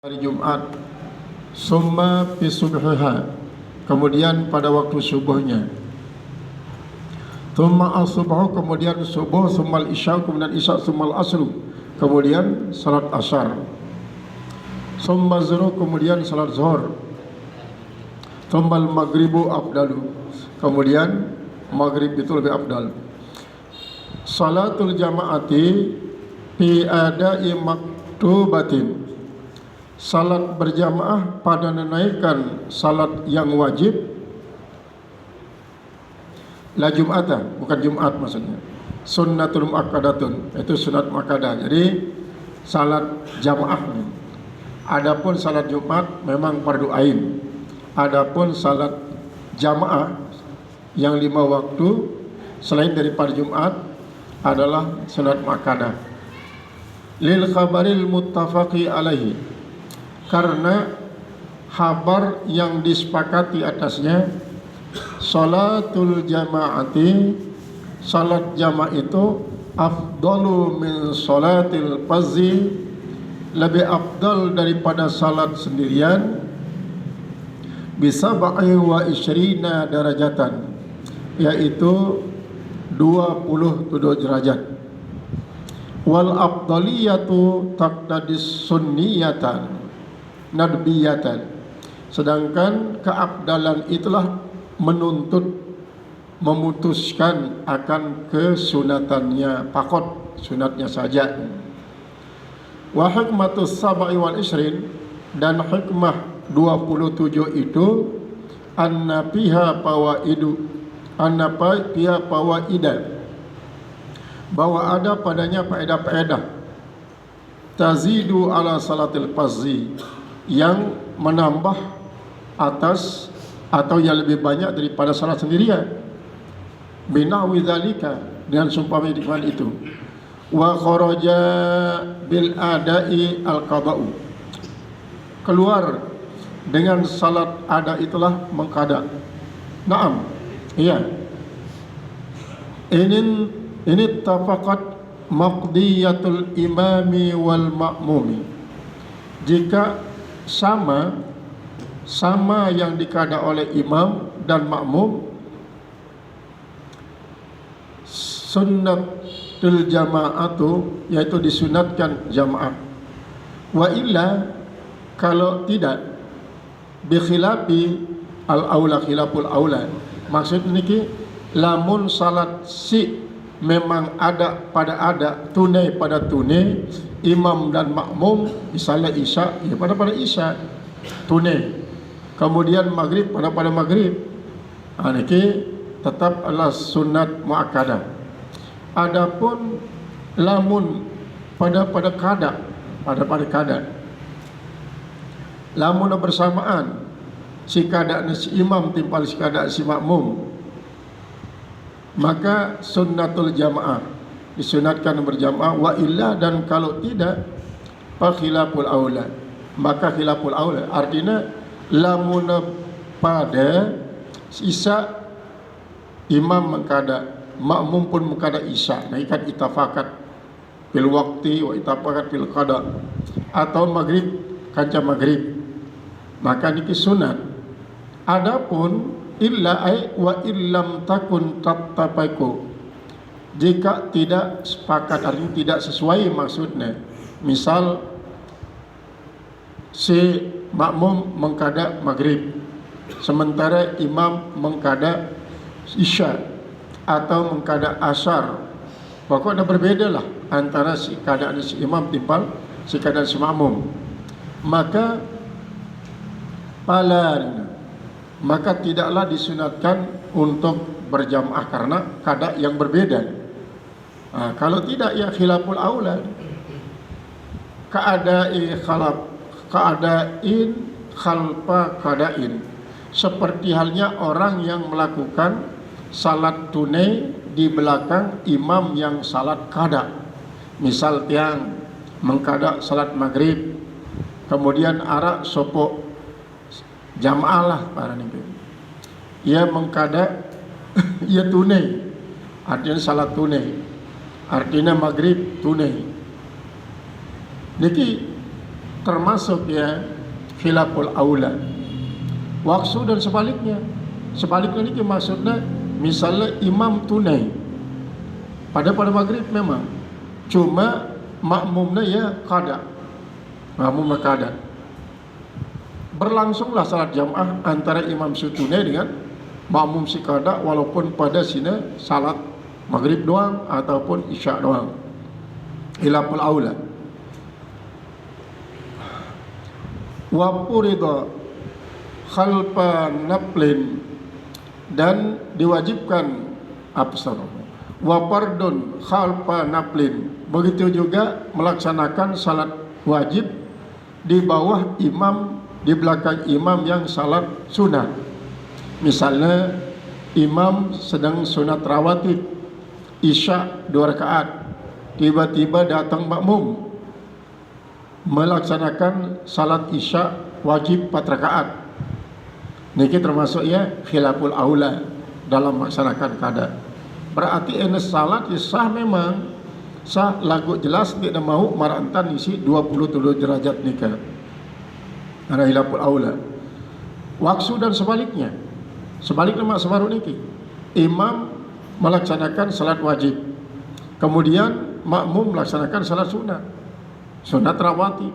hari Jumat, summa fi subhiha, kemudian pada waktu subuhnya, thumma as-subhu, kemudian subuh, summa al-isya, kemudian isya, summa al-asru, kemudian salat asar, summa zuhur, kemudian salat zuhur, thumma al-maghribu afdalu, kemudian maghrib itu lebih afdal. Salatul jamaati fi ada'i maktubatin, salat berjamaah pada menunaikan salat yang wajib. La Jum'ata, bukan Jumat maksudnya. Sunnatul muakkadatun, itu sunat muakkadah. Jadi salat jamaah. Adapun salat Jumat memang fardu ain. Adapun salat jamaah yang 5 waktu selain daripada Jumat adalah sunat muakkadah. Lil khabaril muttafaqi alaihi, karena khabar yang disepakati atasnya, salatul jamaati, salat jamaah itu afdalu min salatil fazzi, lebih afdal daripada salat sendirian, bisa wa isyrina darajatan, yaitu 27 derajat. Wal afdaliyatu taqtadis sunniyatan nadbiyatan, sedangkan keabdalan itulah memutuskan akan kesunatannya, pakot sunatnya saja. Wa hikmatus sab'i wal isrin, dan hikmah 27 itu anna fiha fawaida, bahwa ada padanya faedah-faedah tazidu ala salatil fazzi, yang menambah atas atau yang lebih banyak daripada salat sendirian. Binahwi dzalika, dengan sumpama dengan itu. Wa kharaja bil adai al qada'u, keluar dengan salat ada itulah mengqada. Naam, iya. Ini tafaqat maqdiyatul imami wal ma'mumi, jika sama yang dikada oleh imam dan makmum, sunnatul jama'atu, yaitu disunatkan jamaah. Wa illa, kalau tidak, bi khilafi al aula, khilaful aula, maksud niki lamun salat si memang ada tunai pada tunai, imam dan makmum misalnya isya ya pada isya tunai, kemudian maghrib pada maghrib, niki tetap adalah sunat muakkadah. Adapun lamun pada kada, lamun bersamaan si kada si imam timpal si kada si makmum, maka sunnatul jamaah, disunatkan berjamaah. Wa illa, dan kalau tidak, fa khilaful aula, maka khilaful aula, artinya lamun pada isya imam mengkada, makmum pun mengkada isya, nah ikan itafakat fil waqti wa itafakat fil qada, atau maghrib kanca maghrib, maka niki sunat. Adapun illa ay wa illam takun tattafaqu, jika tidak sepakat, artinya tidak sesuai maksudnya. Misal si makmum mengkada maghrib sementara imam mengkada isya atau mengkada asar, pokoknya berbedalah antara si keadaan si imam timpal si keadaan si makmum, maka maka tidaklah disunatkan untuk berjamaah karena kada yang berbeda. Kalau tidak, ya khilaful aula, keadain khalfa kadain, seperti halnya orang yang melakukan salat tunai di belakang imam yang salat kada. Misal tiang mengkada salat maghrib, kemudian arak sopok jamaah lah para niku, ia mengkada ia tunai, artinya salat tunai, artinya maghrib tunai. Niki termasuk ya khilaful aula. Waktu dan sebaliknya. Sebaliknya ini maksudnya misalnya imam tunai pada maghrib memang, cuma makmumnya ya qada. Makmumnya qada. Berlangsunglah salat jamaah antara imam tunai dengan makmum si qada walaupun pada sini salat maghrib doang ataupun isya doang. Khilaful aula. Wa furida khalfa naflin, dan diwajibkan absar. Wa fardun khalfa naflin, begitu juga melaksanakan salat wajib di bawah imam, di belakang imam yang salat sunat. Misalnya imam sedang sunat rawatib isya 2 rakaat, tiba-tiba datang makmum melaksanakan salat isya wajib 4 rakaat. Niki termasuk ya khilaful aula dalam melaksanakan qada. Berarti ini salat sah memang sah, lagu jelas tidak mau marantan isi 27 derajat nikah. Ada khilaful aula. Waktu dan sebaliknya. Sebaliknya mak sebaru niki. Imam melaksanakan salat wajib. Kemudian makmum melaksanakan salat sunat. Sunat rawatib.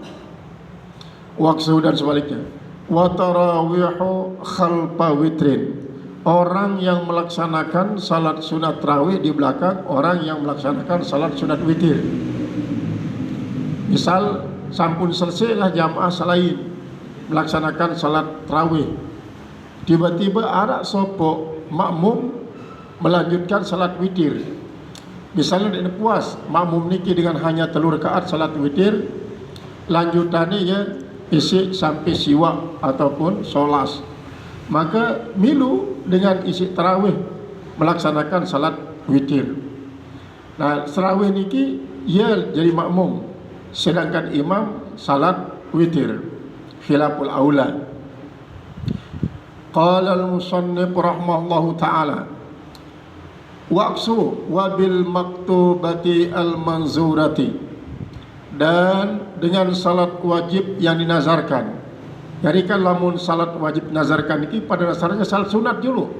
Waktu dan sebaliknya. Wa tarawihu khalfa witrin. Orang yang melaksanakan salat sunat tarawih di belakang orang yang melaksanakan salat sunat witir. Misal sampun selesailah jamaah selain melaksanakan salat tarawih, tiba-tiba ada sopo makmum melanjutkan salat witir. Misalnya dia puas makmum niki dengan hanya 3 rakaat salat witir, lanjutannya ya isi sampai siwak ataupun solas, maka milu dengan isi tarawih melaksanakan salat witir. Nah, tarawih niki ia jadi makmum, sedangkan imam salat witir. Khilaful aula. Qala al-musannif rahimahullahu ta'ala waqsu wa bil maktubati al-manzurati, dan dengan salat wajib yang dinazarkan. Jadi kan lamun salat wajib nazarkan ini pada dasarnya salat sunat dulu.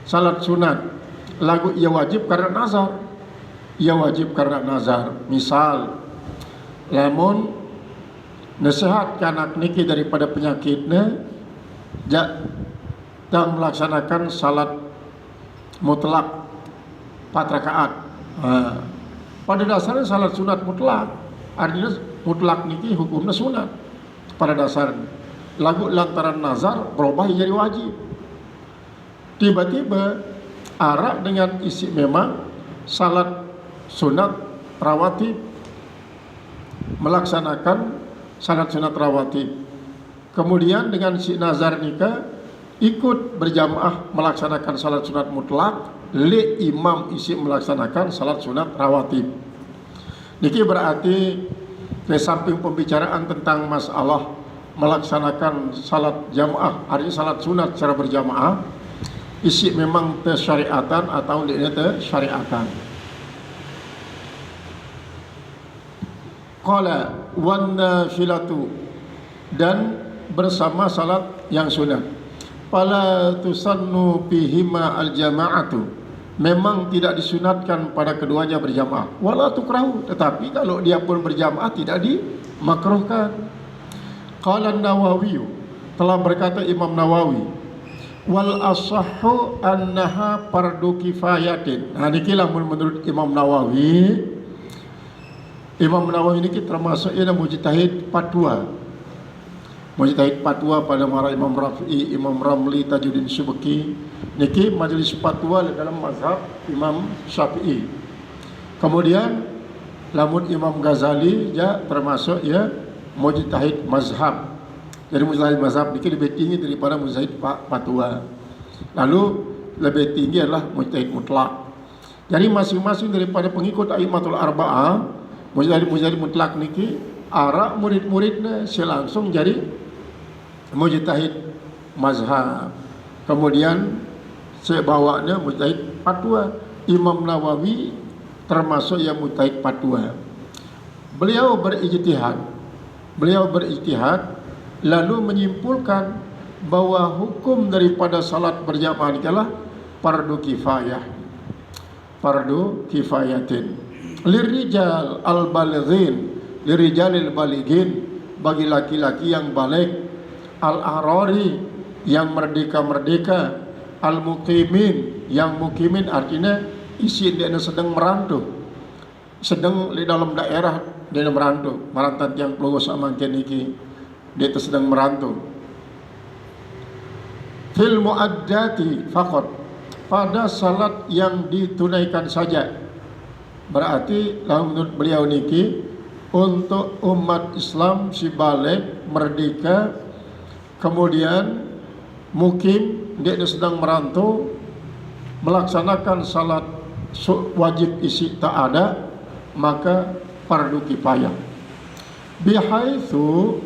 Salat sunat lagu ia wajib karena nazar. Ia wajib karena nazar. Misal lamun nasihat anak niki daripada penyakitnya dan melaksanakan salat mutlak 4 rakaat. Pada dasarnya salat sunat mutlak, artinya mutlak niki hukumnya sunat pada dasarnya. Lagu lantaran nazar berubah jadi wajib. Tiba-tiba arak dengan isi memang salat sunat rawatib, melaksanakan salat sunat rawatib. Kemudian dengan si nazar nikah ikut berjamaah melaksanakan salat sunat mutlak, li imam isi melaksanakan salat sunat rawatib. Niki berarti di samping pembicaraan tentang masalah melaksanakan salat jamaah, artinya salat sunat secara berjamaah, isi memang tersyariatan atau tidak tersyariatan. Qala wan nafilatu, dan bersama salat yang sunat. Fala tusannu bihima al-jama'atu, memang tidak disunatkan pada keduanya berjamaah. Wala tukrahu, tetapi kalau dia pun berjamaah tidak dimakruhkan. Qala an-Nawawi, telah berkata Imam Nawawi, wal asahhu annaha fardu kifayatin. Nah nikilah menurut Imam Nawawi. Imam Nawawi ini termasuk ia mujtahid fatwa. Mujtahid fatwa pada mara Imam Rafi'i, Imam Ramli, Tajuddin Subki. Niki majelis fatwa dalam mazhab Imam Syafi'i. Kemudian lamun Imam Ghazali ya termasuk ya mujtahid mazhab. Jadi mujtahid mazhab ini lebih tinggi daripada mujtahid fatwa. Lalu lebih tinggi adalah mujtahid mutlak. Jadi masing-masing daripada pengikut a'immatul arba'ah, mujtahid mutlak niki arak murid-muridnya langsung jadi mujtahid mazhab. Kemudian saya bawanya mujtahid fatwa. Imam Nawawi termasuk yang mujtahid fatwa. Beliau berijtihad beliau berijtihad lalu menyimpulkan bahwa hukum daripada salat berjamaah ini adalah fardu kifayah, fardu kifayatin lirijal al-balighin, lirijalil balighin, bagi laki-laki yang balik, al-ahrari yang merdeka-merdeka, al-muqimin yang mukimin, artinya isi dia sedang merantau, sedang di dalam daerah dia merantau, merantau yang peluru sama keniki dia sedang merantau. Fil muaddati faqat, pada salat yang ditunaikan saja. Berarti menurut beliau niki untuk umat Islam si balik merdeka kemudian mukim dia sedang merantau melaksanakan salat wajib isi tak ada, maka fardu kifayah. Bihaitsu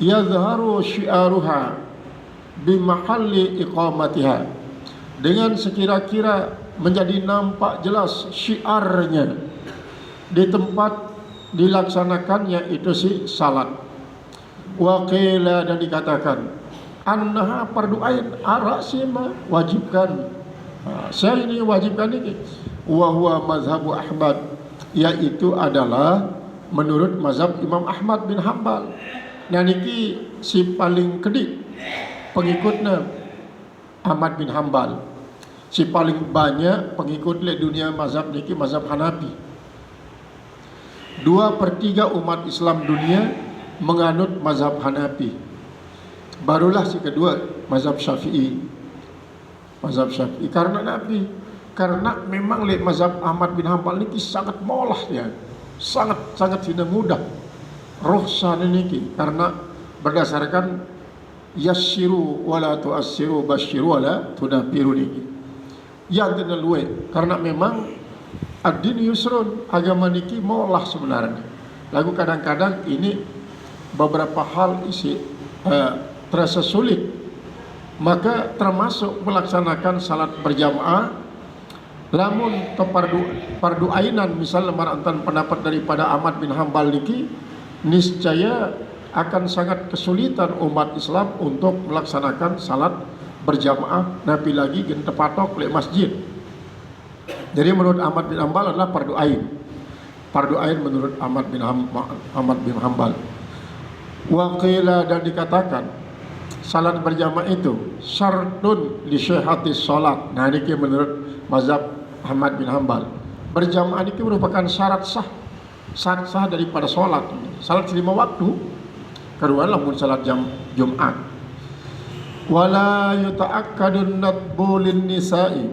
yazharu syi'aruha bimahalli iqamatiha, dengan sekira-kira menjadi nampak jelas syiarnya di tempat dilaksanakannya itu si salat. Wa qila, dan dikatakan annaha fardu ain, arasima wajibkan, saya ini wajibkan ini. Wa huwa mazhabu Ahmad, yaitu adalah menurut mazhab Imam Ahmad bin Hanbal. Nah niki si paling kedik pengikutnya Ahmad bin Hanbal, si paling banyak pengikut di dunia mazhab niki mazhab Hanafi. 2/3 umat Islam dunia menganut mazhab Hanafi. Barulah si kedua mazhab Syafi'i. Mazhab Syafi'i karena Nabi, karena memang le mazhab Ahmad bin Hanbal niki sangat molah ya, sangat tidak mudah rukhsah niki, karena berdasarkan yassiru wala tuassiru basyiru wala tunafiru niki. Yang kedua, karena memang ad-din yusrun, agama niki molah sebenarnya. Lalu kadang-kadang ini beberapa hal isi terasa sulit, maka termasuk melaksanakan salat berjamaah. Lamun fardu ainan, misalnya marantan pendapat daripada Ahmad bin Hanbal niki, niscaya akan sangat kesulitan umat Islam untuk melaksanakan salat berjamaah, nabi lagi gen tepatok oleh masjid. Jadi menurut Ahmad bin Hanbal adalah fardu ain. Fardu ain menurut Ahmad bin Hanbal. Wa qila, dan dikatakan salat berjamaah itu syartun li syihhatis salat. Nah ini menurut mazhab Ahmad bin Hanbal. Berjamaah ini merupakan syarat sah daripada salat. Salat 5 waktu. Kedua lamun salat Jumat. Wala yuta'akkadun nadbu lin nisa'i,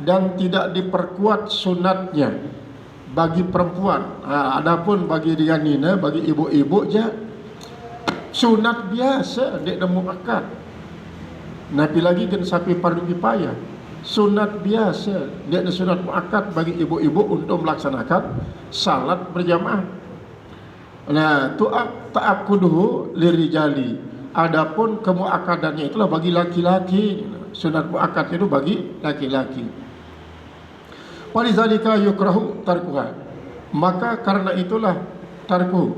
dan tidak diperkuat sunatnya bagi perempuan. Adapun bagi rianina, bagi ibu-ibu je sunat biasa dek nemu akad. Nabi lagi kan sapi fardu kifayah. Sunat biasa dek sunat muakkad bagi ibu-ibu untuk melaksanakan salat berjamaah. Nah, ta'akkuduhu lirijali, adapun kemuakkadannya itulah bagi laki-laki. Sunat muakkad itu bagi laki-laki. Walizalika yukrahu tarkuha, maka karena itulah tarku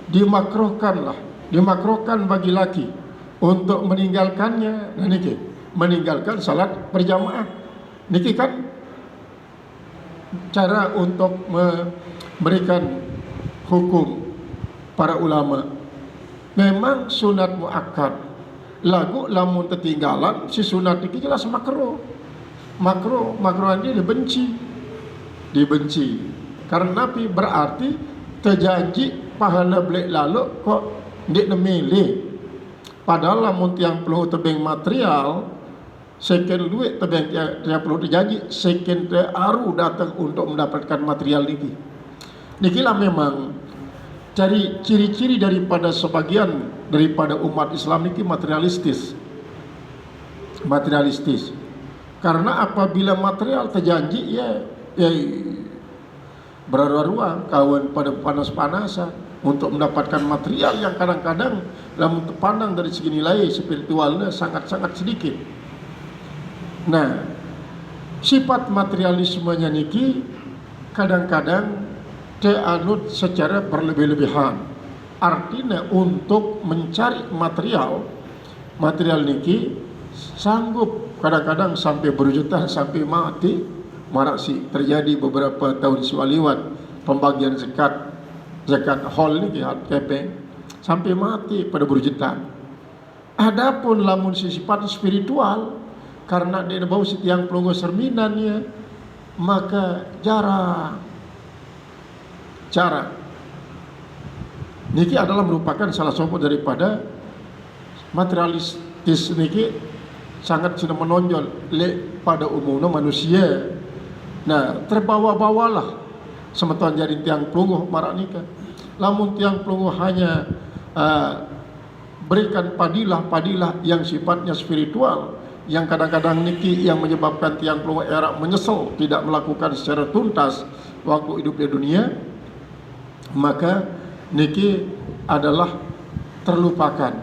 dimakruhkan bagi laki untuk meninggalkannya. Nah niki meninggalkan salat berjamaah niki kan cara untuk memberikan hukum para ulama. Memang sunat muakkad lagu lamun tertinggalan si sunat niki jelas makruh ini dibenci karena Nabi berarti terjanji pahala belek lalu kok ndik nemilih. Padahal lamun tiang perlu tebing material second duit tebing tiang perlu terjanji second aru datang untuk mendapatkan material niki. Nikilah memang cari ciri-ciri daripada sebagian daripada umat Islam niki materialistis. Karena apabila material terjanji ya berarua-rua kawan pada panas-panasan untuk mendapatkan material yang kadang-kadang dalam terpandang dari segi nilai spiritualnya sangat-sangat sedikit. Nah, sifat materialismenya niki kadang-kadang teanut secara berlebih-lebihan. Artinya untuk mencari material niki sanggup kadang-kadang sampai berjuta, sampai mati. Marak si terjadi beberapa tahun siwaliwat pembagian zakat hol niki kepeng sampai mati pada berjuta. Adapun lamun sifat spiritual karena dia bau setiang pelunggu serminannya, maka cara niki adalah merupakan salah satu daripada materialistis niki sangat sudah menonjol pada umumnya manusia. Nah, terbawa-bawalah semeton jadi tiang pelunggu marak nikah. Lamun tiang pelunggu hanya berikan padilah yang sifatnya spiritual, yang kadang-kadang niki yang menyebabkan tiang pelunggu era menyesal tidak melakukan secara tuntas waktu hidup di dunia, maka niki adalah terlupakan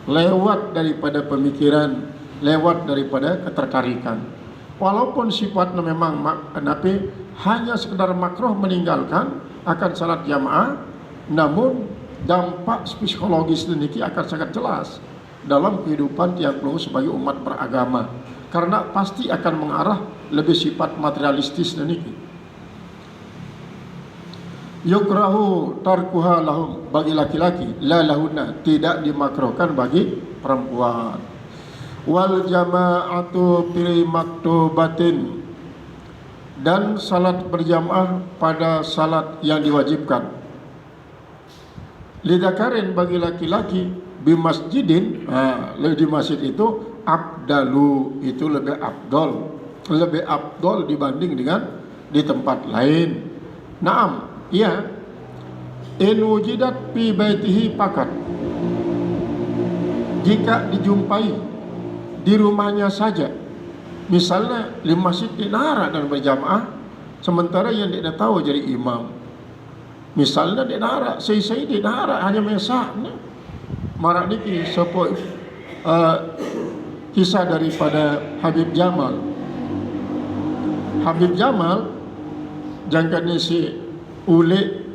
lewat daripada pemikiran, lewat daripada ketertarikan. Walaupun sifatnya memang napi hanya sekedar makruh meninggalkan akan salat jamaah, namun dampak psikologis niki akan sangat jelas dalam kehidupan tiang pelunggu sebagai umat beragama, karena pasti akan mengarah lebih sifat materialistis niki. Yukrahu tarkuha lahum, bagi laki-laki, la lahunna, tidak dimakruhkan bagi perempuan. Wal jama'atu fi maktubatin, dan salat berjamaah pada salat yang diwajibkan. Lidakarin, bagi laki-laki, bimasjidin, di masjid itu abdalu, itu lebih abdol dibanding dengan di tempat lain. Naam, iya, in wujidat fi baitihi pakat, jika dijumpai di rumahnya saja. Misalnya di masjid dinara dan berjamaah, sementara yang tidak tahu jadi imam. Misalnya dinara, saya dinara hanya mesak. Marak niki sepo kisah daripada Habib Jamal. Habib Jamal jangkanya si ule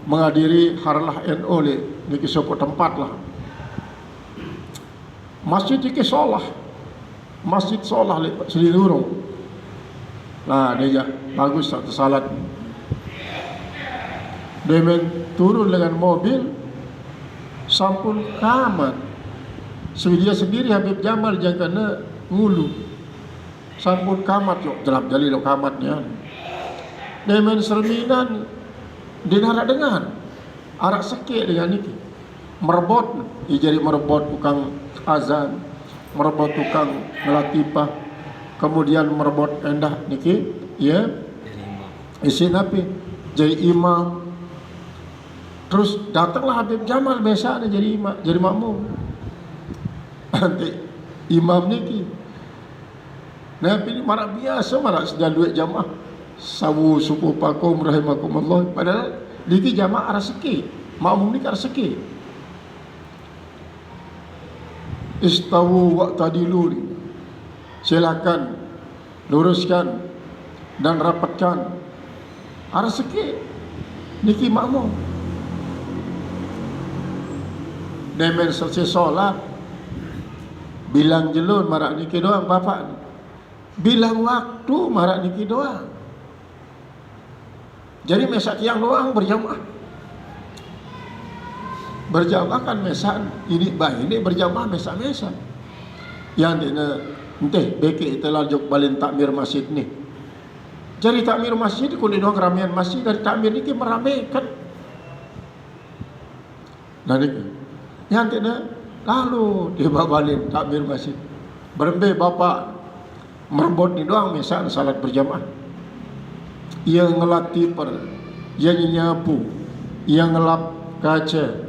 menghadiri harlah NO le niki sepo tempat lah. Masjid niki solah. Masjid solah le selidurung. Nah, dia bagus satu salat. Dia turun dengan mobil sampun kamat. Dia sendiri Habib Jamal jangkana ngulu. Sampun kamat yo, jelap jali lo kamatnya. Dia serminan dinara dengan arak seke dengan ini. Merebot, jadi merebot tukang azan, merebot tukang ngelatifah, kemudian merebot endah niki, ya, isi napi jadi imam. Terus datanglah Habib Jamal biasa ada jadi imam, jadi makmum. Nanti imam niki, nah ini marak biasa, marak sedang duit jamaah sawu suku pakum rahimakumullah. Padahal niki jamaah rezeki, makmum niki rezeki. Istawu wa'tadilu, silakan luruskan dan rapatkan. Rezeki niki makmum. Demen selesai solat, bilang jelun marak niki doang bapak. Bilang waktu marak niki doang. Jadi mesak tiang doang berjamaah. Berjamaah kan mesan ini baik ini berjamaah mesak-mesak. Yang dina enteh beki itu lajuk balin takmir masjid ni. Jadi takmir masjid kudu doang ramian masjid dari takmir niki meramaikan. Nah niki yang tidak lalu dia balin takmir masjid berembe bapak merebot ni doang mesan salat berjamaah. Ia ngelatih ia nyapu, ia ngelap kaca,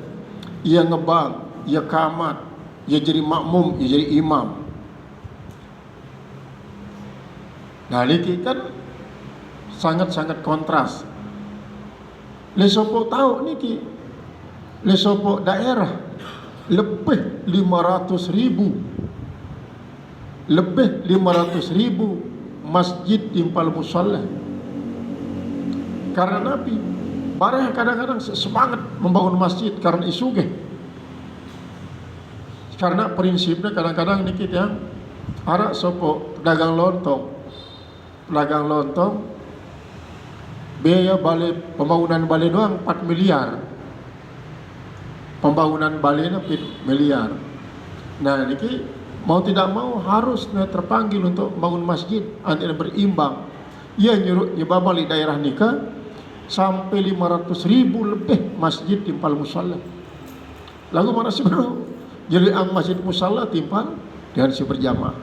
ia ngebang, ia kamat, ia jadi makmum, ia jadi imam. Nah ini kan sangat-sangat kontras. Lesopo tahu niki, lesopo daerah lebih 500.000 masjid timpal musalla. Karena Nabi barang kadang-kadang semangat membangun masjid karena isu ge. Karena prinsipnya kadang-kadang ini kita arak sopo pedagang lontong biaya balai pembangunan balai doang 4 miliar. Pembangunan balai 4 miliar. Nah, ini mau tidak mau harus terpanggil untuk bangun masjid antara berimbang. Ia nyebab di daerah nikah sampai 500.000 lebih masjid timpal musalla. Lagu mana sih bro? Jadi ang masjid musalla timpal dengan si berjamaah.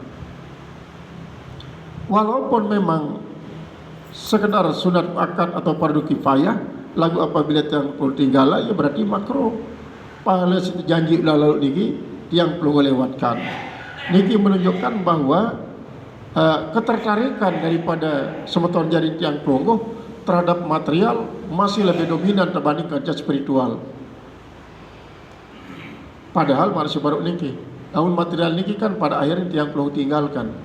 Walaupun memang sekedar sunat muakkad atau fardu kifayah, lagu apabila yang perlu tinggal ya berarti makruh. Pahala janji lalu niki yang perlu lewatkan. Niki menunjukkan bahwa ketertarikan daripada semeton jari tiang pelungguh terhadap material masih lebih dominan dibanding kerja spiritual. Padahal manusia baru niki, namun material niki kan pada akhirnya tiang pelungguh tinggalkan.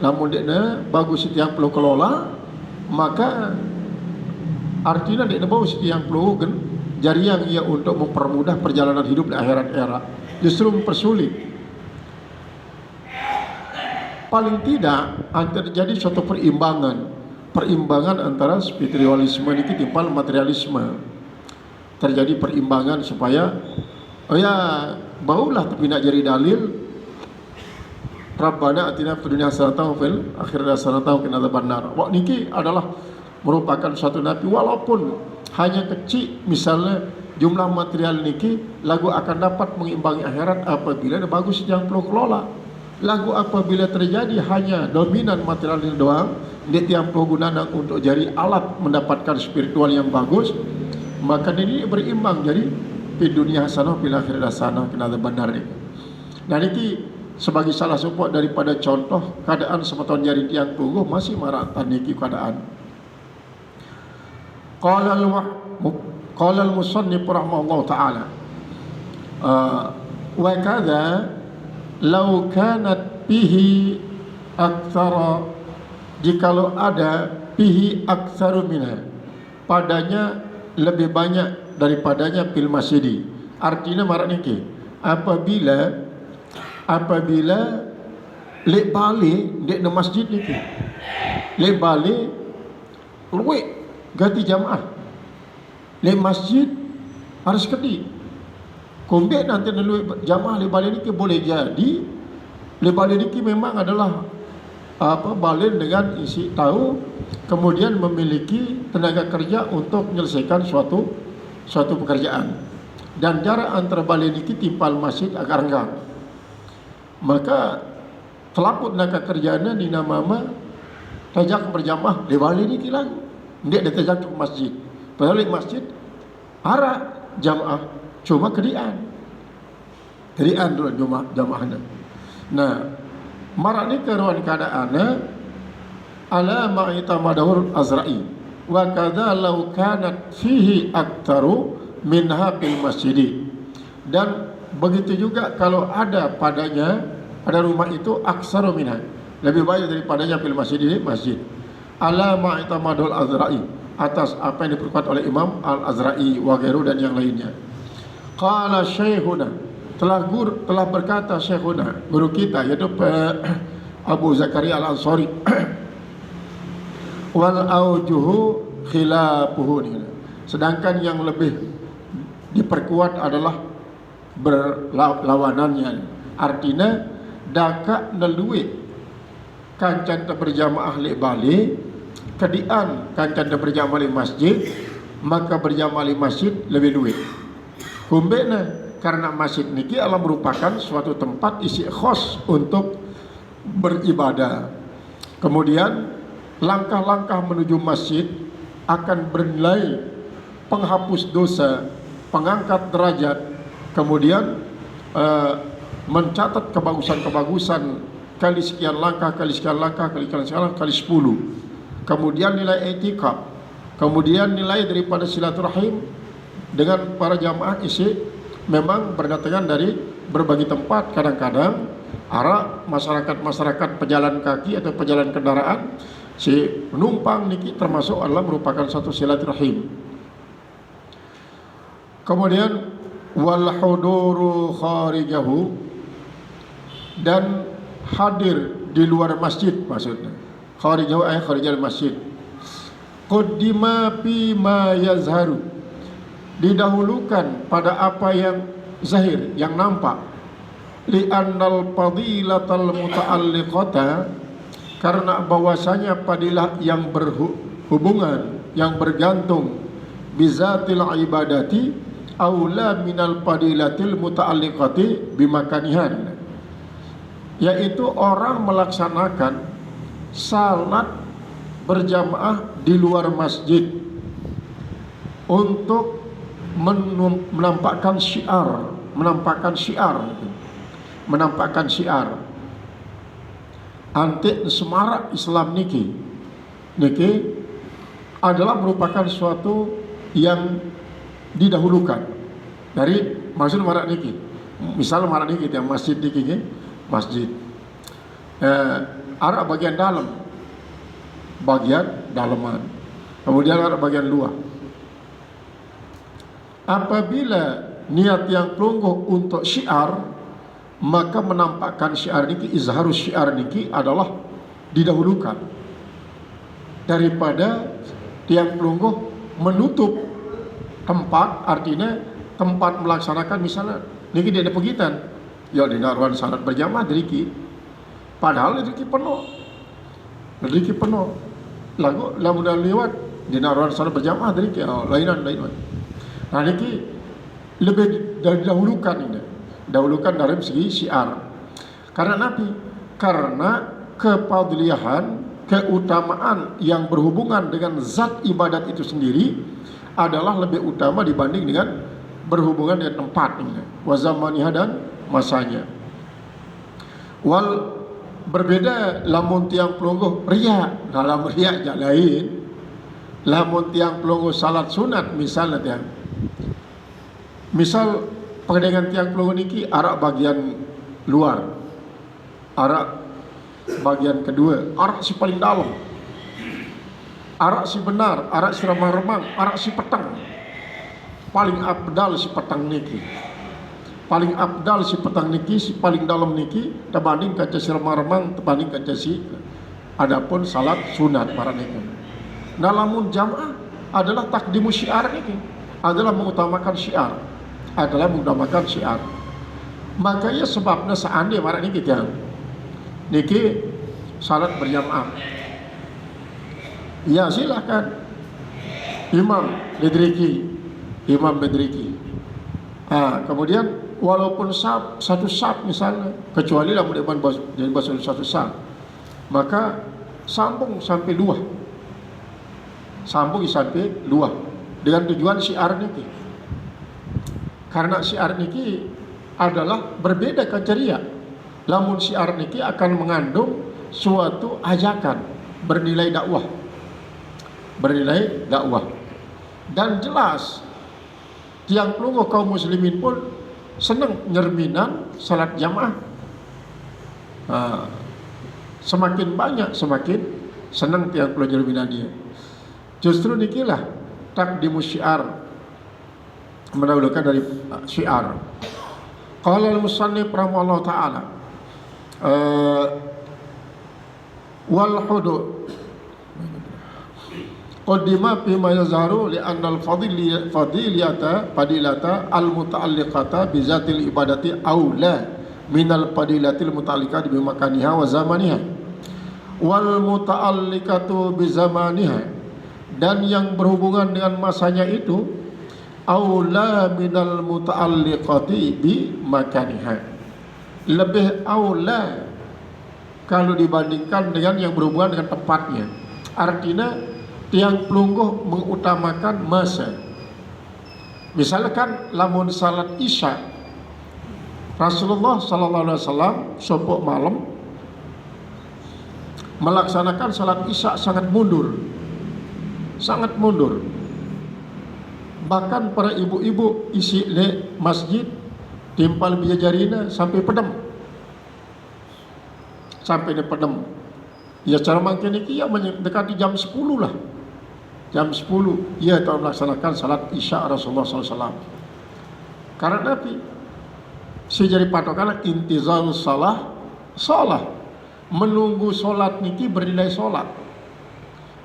Namun dia bagus tiang pelungguh kelola, maka artinya dia bagus tiang pelungguh kan jari yang ia untuk mempermudah perjalanan hidup di akhirat era, justru mempersulit. Paling tidak terjadi suatu perimbangan antara spiritualisme ini timpal materialisme. Terjadi perimbangan supaya baulah tapi nak jadi dalil Rabbana atina fid dunya hasanatan wa fil akhirati hasanatan wa qina adzabannar. Wah niki adalah merupakan suatu nabi walaupun hanya kecil, misalnya jumlah material niki lagu akan dapat mengimbangi akhirat apabila ada bagus yang perlu kelola. Lagu apabila terjadi hanya dominan material ini doang, dia tiang penggunaan untuk jadi alat mendapatkan spiritual yang bagus, maka ini berimbang jadi di dunia hasanah fil akhirati hasanah qina adzabannar. Nah ini sebagai salah support daripada contoh keadaan semeton jari tiang tunggu masih maratan niki keadaan. Qala al-musannif rahimahullah ta'ala wa kadza law kanat bihi aktsara, jikalau ada bihi aktsaru minha, padanya lebih banyak daripadanya fil masjid. Artinya marak niki apabila lek balik dek na masjid niki lek balik luwe ganti jamaah lek masjid harus kedi kombe nanti luwe jamaah lek balik niki boleh jadi lek balik niki memang adalah balik dengan isi tahu kemudian memiliki tenaga kerja untuk menyelesaikan suatu pekerjaan, dan jarak antara balik niki timpal masjid agak renggang, maka telaput nak kerjanya di nama tajak berjamaah di balik ni kilang dia tajak ke masjid, padahal di masjid arah jamaah cuma kedian dulu jamaahnya. Nah marak ni keruan keadaannya ala ma'itamadahul azra'i wa kadza law kanat fihi aktaru minha fil masjid, dan begitu juga kalau ada padanya pada rumah itu aksaru minha, lebih banyak daripadanya fil masjid ala ma'itamadul azra'i, atas apa yang diperkuat oleh Imam Al-Azra'i wa ghairu dan yang lainnya. Qala syekhuna, telah berkata syekhuna guru kita yaitu Abu Zakaria Al-Ansari wal aujuhu khilafuhu, sedangkan yang lebih diperkuat adalah berlawanannya. Artinya daka neluit kancan berjamaah li balik kedian kancan berjamaah li masjid, maka berjamaah li masjid lebih luit kumbena karena masjid niki adalah merupakan suatu tempat isi khos untuk beribadah. Kemudian langkah-langkah menuju masjid akan bernilai penghapus dosa, pengangkat derajat, kemudian mencatat kebagusan-kebagusan kali sekian langkah, kali 10, kemudian nilai etikaf, kemudian nilai daripada silaturahim dengan para jamaah isi memang berdatangan dari berbagai tempat. Kadang-kadang arah masyarakat pejalan kaki atau pejalan kendaraan, si penumpang niki termasuk adalah merupakan satu silaturahim. Kemudian wal huduru kharijahu, dan hadir di luar masjid, maksudnya kharijahu ay kharijal masjid. Qaddima fi ma yazharu, didahulukan pada apa yang zahir, yang nampak. Li'annal fadilatal muta'alliqata, karena bahwasanya fadilah yang berhubungan, yang bergantung bizatil ibadati aula minal fadilatil muta'alliqati bimakanihan, yaitu orang melaksanakan salat berjamaah di luar masjid untuk menampakkan syiar, menampakkan syiar antik semarak Islam niki adalah merupakan suatu yang didahulukan dari maksud marak niki. Misal marak niki yang masjid niki, masjid arah bagian dalam, bagian dalaman, kemudian arah bagian luar. Apabila niat yang pelungguh untuk syiar, maka menampakkan syiar niki, izharus syiar niki adalah didahulukan daripada tiang pelungguh menutup tempat, artinya tempat melaksanakan misalnya niki dia ada pegitan, ya di naruhan salat berjamaah deriki, padahal deriki penuh, lagu udah lewat di naruhan salat berjamaah deriki, lainan. Nah niki lebih didahulukan ini, dahulukan dari segi syiar. Karena Nabi, karena kefadlihan, keutamaan yang berhubungan dengan zat ibadat itu sendiri adalah lebih utama dibanding dengan berhubungan dengan tempat ini, wa zamaniha, dan masanya. Wal berbeda lamun tiang pelungguh riya, dalam riya jak lain. Lamun tiang pelungguh salat sunat misalnya tiang, misal dengan tiang pelungguh niki arak bagian luar, arak bagian kedua, arak si paling dalam, arak si benar, arak si remang-remang, arak si petang. Paling abdal si petang niki, paling abdal si petang niki, si paling dalam niki, terbanding kaca si remang-remang, terbanding kaca si. Adapun salat sunat para niki. Nalamun jamaah adalah takdimu syiar niki, adalah mengutamakan syiar, Makanya sebabnya seandainya para niki tiang niki salat berjamaah, ya silakan imam bedriki. Kemudian walaupun satu saf misalnya, kecuali lah mudah jadi bahasa satu saf, maka sambung sampai dua dengan tujuan syiar niki. Karena syiar niki adalah berbeda kacaria. Lamun syiar niki akan mengandung suatu ajakan bernilai dakwah, dan jelas tiang pelungguh kaum muslimin pun senang nyerminan salat jamaah. Semakin banyak semakin senang tiang pelungguh nyerminan dia. Justru nikilah takdimu syiar, mendahulukan dari syiar. Qala al-musannif rahimahullah ta'ala wal hudud qaddima bima yazharu li anna al-fadilata al-muta'alliqata bi zatil ibadati aula minal fadilatil muta'alliqati bi makaniha wa zamaniha wal muta'alliqatu bi zamaniha, dan yang berhubungan dengan masanya itu aula minal muta'alliqati bi makaniha, lebih aula kalau dibandingkan dengan yang berhubungan dengan tempatnya. Artinya tiang pelungguh mengutamakan masa. Misalkan lamun salat isya, Rasulullah sallallahu alaihi wasallam subuh malam melaksanakan salat isya sangat mundur. Bahkan para ibu-ibu isi le masjid timpal biajarina sampai pedem. Ya cara mangkin ini ya mendekati jam 10 lah. Jam 10 ia telah melaksanakan salat isya Rasulullah SAW. Karena Nabi si jadi patokan intizarus salah menunggu solat niki bernilai solat.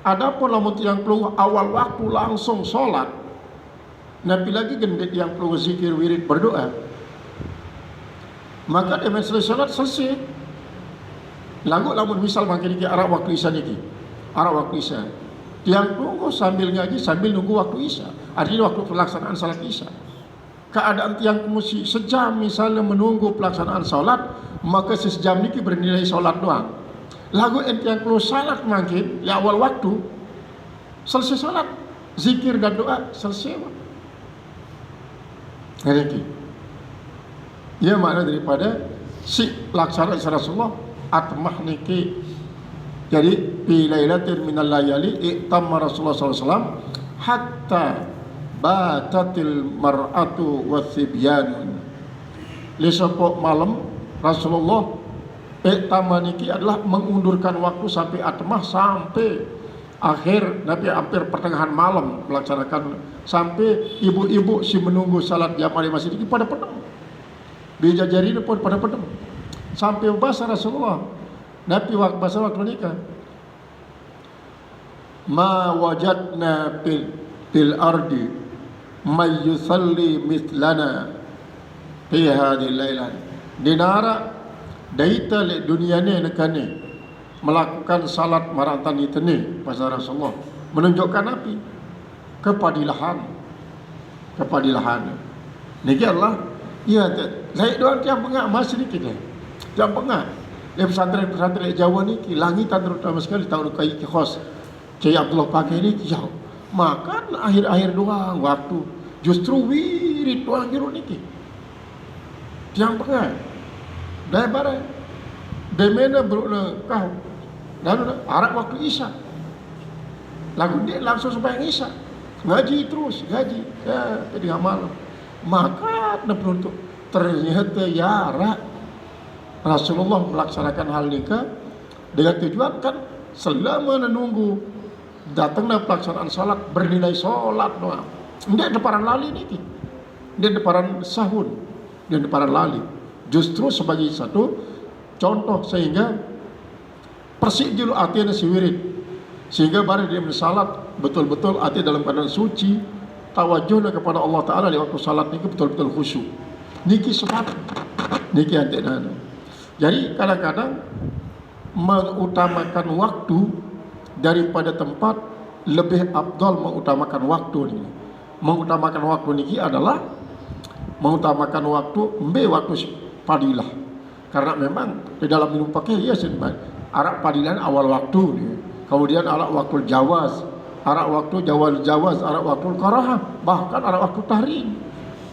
Adapun lamun yang perlu awal waktu langsung solat, Nabi lagi gendek yang perlu zikir wirid berdoa, maka dia selesai solat selesai. Lagu lamun misal makin niki arah waktu isya niki, arah waktu isya, tiang tunggu sambil ngaji sambil nunggu waktu isya, artinya waktu pelaksanaan salat isya. Keadaan tiang mesti sejam misalnya menunggu pelaksanaan salat, maka sejam niki bernilai salat doang. Lagu tiang perlu salat makin di awal waktu selesai salat, zikir dan doa selesai. Ini ya makna daripada si laksana Rasulullah atmah niki. Jadi fi lailatin minal layali iktamma Rasulullah SAW hatta batatil mar'atu wathibyan. Lesopok malam Rasulullah iktamah niki adalah mengundurkan waktu sampai atmah, sampai akhir Nabi hampir pertengahan malam melaksanakan, sampai ibu-ibu si menunggu salat jamaah di masjid ini pada penuh, bijajari pun pada penuh, sampai bahasa Rasulullah Nabi bahasa waktu nikah, ma wajadna fil ardi may yusalli mithlana fi hadhihi lailah. Dinara daita le dunia ni nekane melakukan salat maratan itene bahasa Rasulullah, menunjukkan Nabi kepadilahan niki Allah ya lain doang tiang pengak masih niki dia tiang pengak di pesantren Jawa niki langitan terutama sekali tahun kai khos Kiai Abdullah pakai niki jauh makan akhir-akhir doang waktu, justru wirid doang jero niki tiang pengak dah barang demena beruna kau dan arah waktu isya lagu dia langsung sembahyang isya, ngaji terus ngaji ya jadi malam, maka penuntut ternyata ya Rasulullah melaksanakan hal nikah dengan tujuan kan selama menunggu datangnya pelaksanaan salat bernilai salat doang. Ndak deparan lali niki, ndak deparan sahun, ndak deparan lali. Justru sebagai satu contoh sehingga persik dulu hatinya si wirid, sehingga baru dia mensalat betul-betul hati dalam keadaan suci, tawajuhnya kepada Allah Ta'ala di waktu salat niki betul-betul khusyuk. Niki sebab niki hati nana. Jadi kadang-kadang mengutamakan waktu daripada tempat lebih afdal mengutamakan waktu ini. Mengutamakan waktu niki adalah mengutamakan waktu padilah. Karena memang di dalam minum pakai ya arak padilan awal waktu ni. Kemudian arak waktu jawaz, arak waktu jawaz, arak waktu karahah, bahkan arak waktu tahrim.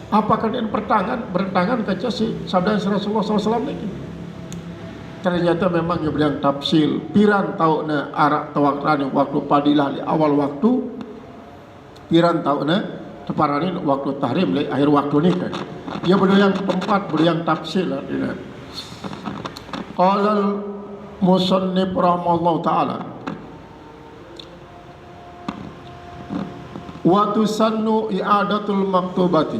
Apakah yang bertentangan kaca si sabda Rasulullah SAW ini? Ternyata memang yang beriang tafsil piran tauna arak tawakrani waktu padilah di awal waktu, piran tauna teparani waktu tahrim di akhir waktu ni kan. Dia beriang tempat beriang tafsil artinya. Qala al-musannif rahimahullahu ta'ala wa tusannu i'adatul maktubati,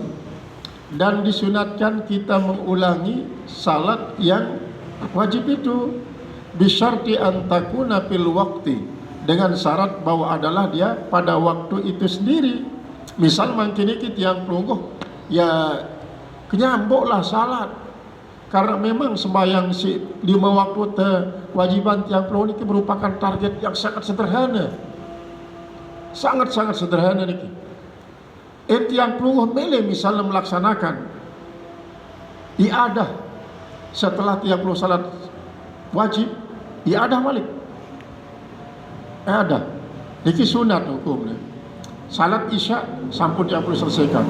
dan disunatkan kita mengulangi salat yang wajib itu bisyarti antakuna fil waqti, dengan syarat bahwa adalah dia pada waktu itu sendiri. Misal mangkini kita yang pelungguh ya kenyambuklah salat, karena memang sembahyang si 5 waktu kewajiban tiang pelungguh ini merupakan target yang sangat sederhana, sangat-sangat sederhana niki. Tiang pelungguh mele misalnya melaksanakan iadah setelah tiang pelungguh salat wajib, iadah balik ada niki sunat hukumnya. Salat isya sampun tiang pelungguh selesaikan,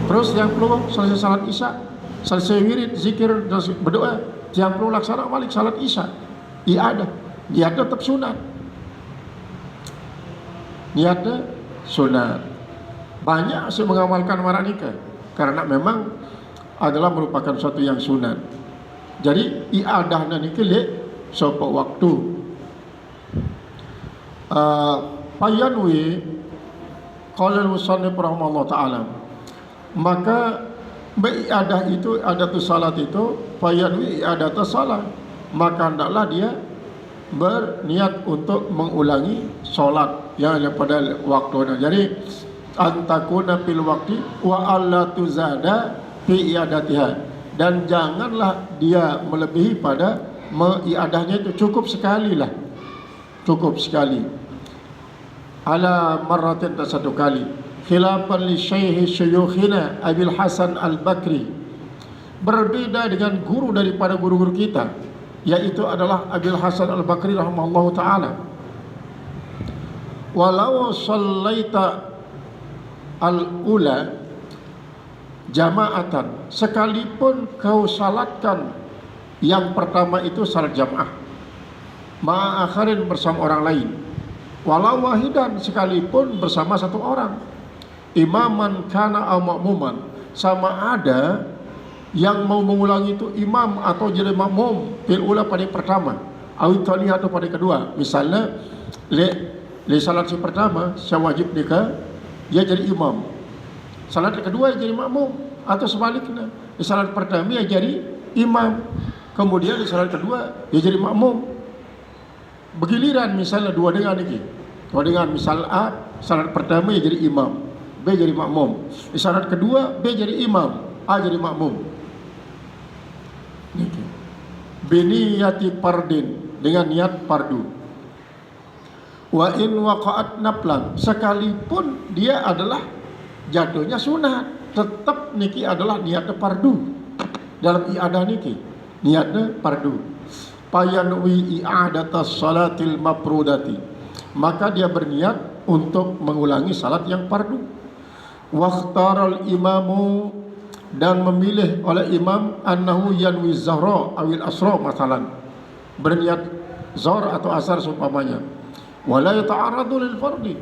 terus tiang pelungguh selesai salat isya, selesai wirid zikir dan berdoa, tiang pelungguh laksana balik salat isya, iadah tetap sunat, niatnya sunat. Banyak saya mengamalkan marah nikah karena memang adalah merupakan suatu yang sunat. Jadi iadah nikah le sopok waktu payanwi qala al-musannif rahimahullah ta'ala, maka Beriadah itu, adatus salat itu, fayanwi adatus salat, maka hendaklah dia berniat untuk mengulangi solat yang pada waktunya. Jadi antakuna fil waqti wa alla tuzada fi iadatiha, dan janganlah dia melebihi pada mengiadahnya itu, cukup sekali lah, cukup sekali, ala marratin, satu kali. Khilafan li syaihi syuyukhina Abil Hasan Al-Bakri, berbeda dengan guru daripada guru-guru kita, yaitu adalah Abil Hasan Al-Bakri rahimahullahu ta'ala. Walau sallaita al-ula jama'atan, sekalipun kau salatkan yang pertama itu salat jamaah, ma'akharin, bersama orang lain, walau wahidan, sekalipun bersama satu orang, imaman kana au ma'muman, sama ada yang mau mengulangi itu imam atau jadi makmum fil ula pada pertama, atau tali atau pada kedua. Misalnya le salat si pertama saya wajib nikah, dia jadi imam, salat kedua dia jadi makmum, atau sebaliknya di salat pertama dia jadi imam, kemudian di salat kedua dia jadi makmum. Begiliran misalnya dua dengan ini, dua dengan misal A, salat pertama dia jadi imam, B jadi makmum, di salat kedua B jadi imam, A jadi makmum. Biniyati pardin, dengan niat pardu. Wa in waqa'at naflan, sekalipun dia adalah jatuhnya sunat, tetap niki adalah niatnya pardu. Dalam iadah niki niatnya pardu. Payanwi i'adatas salatil mafrudati, maka dia berniat untuk mengulangi salat yang pardu. Wakhtaral imamu, dan memilih oleh imam, annahu yanwi zahra awil asra, masalan berniat zuhur atau asar seumpamanya, wala yata'arradu lil fardi,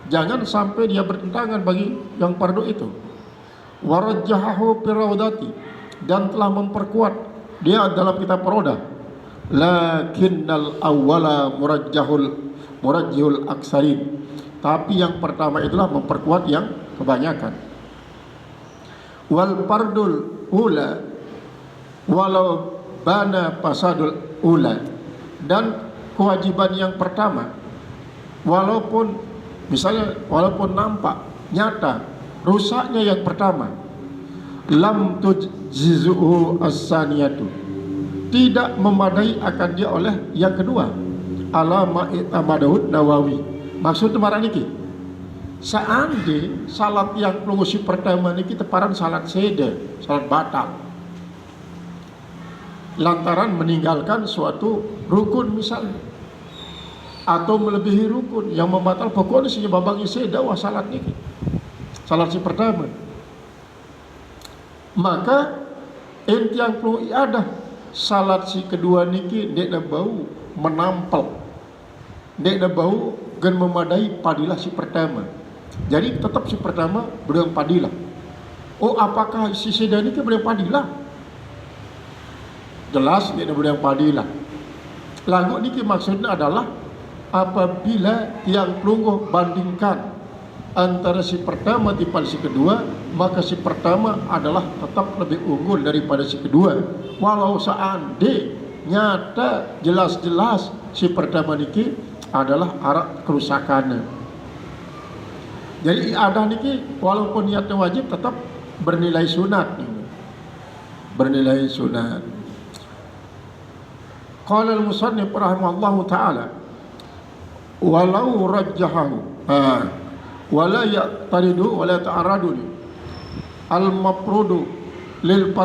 jangan sampai dia bertentangan bagi yang fardu itu. Warajjahahu firawdati, dan telah memperkuat dia dalam kitab Raudah, lakinnal awwala murajjihul aksarin, tapi yang pertama itulah memperkuat yang kebanyakan. Wal fardul ula walau bana fasadul ula, dan kewajiban yang pertama, walaupun misalnya walaupun nampak nyata rusaknya yang pertama, lam tujzizuhu as-saniyatu, tidak memadai akan dia oleh yang kedua. Alama i'tamadahud Nawawi, maksud marah niki, seandainya salat yang pengusi pertama ini kita paran salat seda, salat batal, lantaran meninggalkan suatu rukun misalnya, atau melebihi rukun yang membatal pokoknya sehingga babangi seda wah salat ini, salat si pertama, maka enti yang perlu iadah salat si kedua niki dek na bau menampel, dek na bau gan memadai padilah si pertama. Jadi tetap si pertama berdang padilah. Oh, apakah si sedan ini berdang padilah? Jelas dia berdang padilah. Lagu ini maksudnya adalah apabila yang pelungguh bandingkan antara si pertama tipe si kedua, maka si pertama adalah tetap lebih unggul daripada si kedua. Walau seandainya nyata jelas-jelas si pertama ini adalah arah kerusakannya. Jadi iadah niki walaupun niatnya wajib tetap bernilai sunat, bernilai sunat. Qala al-musannif rahimahullahu ta'ala, walau rajjahahu wala ya'taridu wala ta'arradu al-mafrudu lil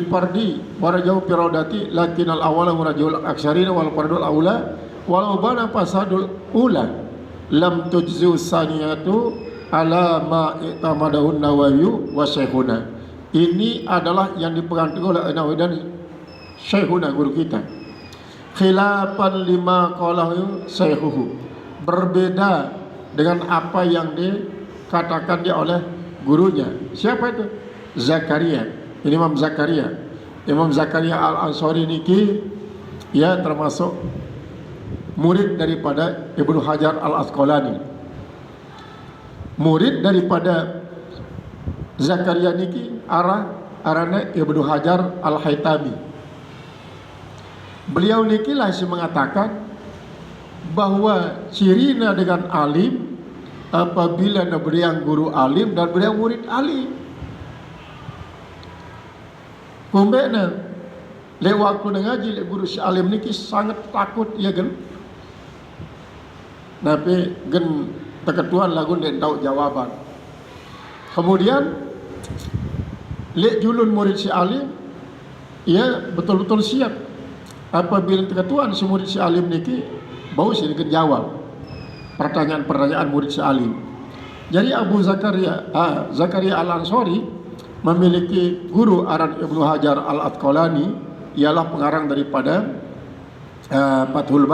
fardi warajahu firadati, lakin al-awwala murajjahul aksarina wal fardul awla walau bana fasadul ula lam tujzu saniyatu ala ma i'tamadahun Nawawi wa Syekhuna. Ini adalah yang dipegang teguh oleh Nawawi dan Syekhuna, guru kita. Khilafan lima qalahu Syekhuhu, berbeda dengan apa yang dikatakan dia oleh gurunya. Siapa itu? Zakaria, Imam Zakaria. Imam Zakaria Al-Ansari niki ya termasuk murid daripada Ibnu Hajar Al-Asqalani, murid daripada Zakaria niki arane Ibnu Hajar Al-Haytami. Beliau niki lah mengatakan bahwa cirina dengan alim apabila beliau guru alim dan beliau murid alim. Kumbena lewat waktu ngaji le guru si alim niki sangat takut ya kan. Tapi gen teketuan lagu dan tahu jawaban. Kemudian lek julun murid si alim, ia betul-betul siap. Apabila teketuan si murid si alim niki bau sih jawab pertanyaan-pertanyaan murid si alim. Jadi Abu Zakaria Al-Ansari memiliki guru aran Ibnu Hajar Al-Asqalani, ialah pengarang daripada Fathul Bari.